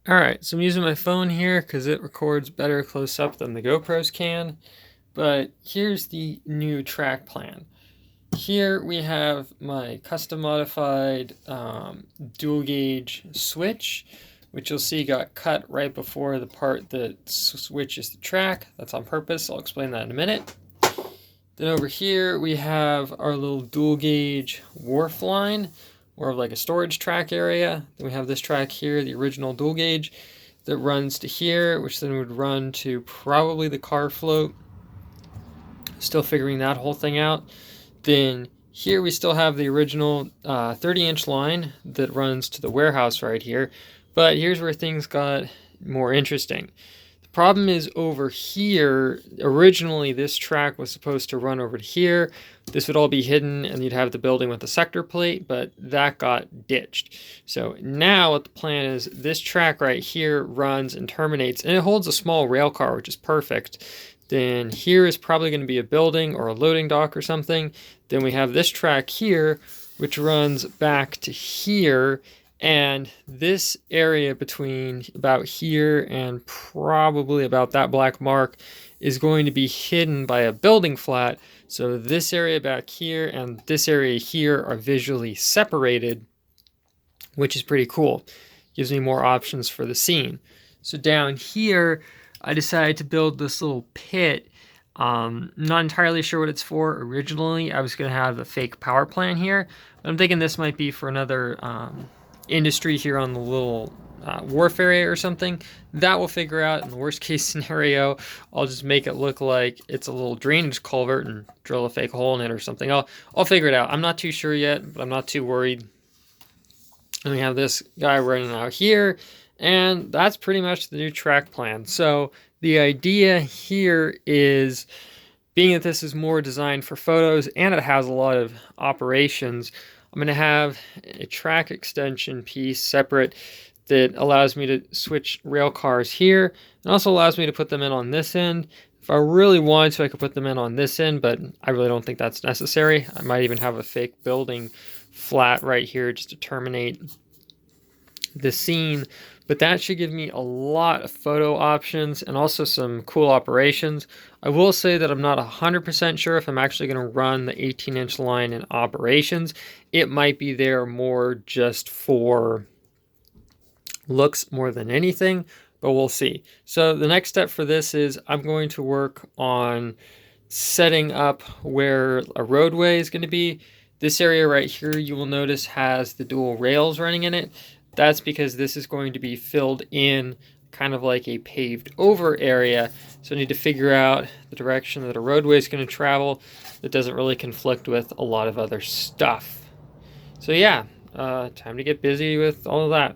Alright, so I'm using my phone here because it records better close up than the GoPros can. But here's the new track plan. Here we have my custom modified dual gauge switch, which you'll see got cut right before the part that switches the track. That's on purpose. I'll explain that in a minute. Then over here we have our little dual gauge wharf line, more of like a storage track area. Then we have this track here, the original dual gauge, that runs to here, which then would run to probably the car float. Still figuring that whole thing out. Then here we still have the original 30-inch line that runs to the warehouse right here. But here's where things got more interesting. The problem is over here, originally this track was supposed to run over to here. This would all be hidden and you'd have the building with the sector plate, but that got ditched. So now what the plan is, this track right here runs and terminates, and it holds a small rail car, which is perfect. Then here is probably going to be a building or a loading dock or something. Then we have this track here, which runs back to here. And this area between about here and probably about that black mark is going to be hidden by a building flat. So this area back here and this area here are visually separated, which is pretty cool. Gives me more options for the scene. So down here, I decided to build this little pit. Not entirely sure what it's for. Originally, I was going to have a fake power plant here. But I'm thinking this might be for another industry here on the little wharf area or something. That we'll figure out. In the worst case scenario, I'll just make it look like it's a little drainage culvert and drill a fake hole in it or something. I'll figure it out. I'm not too sure yet, but I'm not too worried. And we have this guy running out here. And that's pretty much the new track plan. So the idea here is, being that this is more designed for photos and it has a lot of operations, I'm going to have a track extension piece separate that allows me to switch rail cars here and also allows me to put them in on this end. If I really wanted to, I could put them in on this end, but I really don't think that's necessary. I might even have a fake building flat right here just to terminate the scene. But that should give me a lot of photo options and also some cool operations. I will say that I'm not 100% sure if I'm actually going to run the 18-inch line in operations. It might be there more just for looks more than anything, but we'll see. So the next step for this is I'm going to work on setting up where a roadway is going to be. This area right here, you will notice, has the dual rails running in it. That's because this is going to be filled in kind of like a paved over area. So I need to figure out the direction that a roadway is going to travel that doesn't really conflict with a lot of other stuff. So yeah, time to get busy with all of that.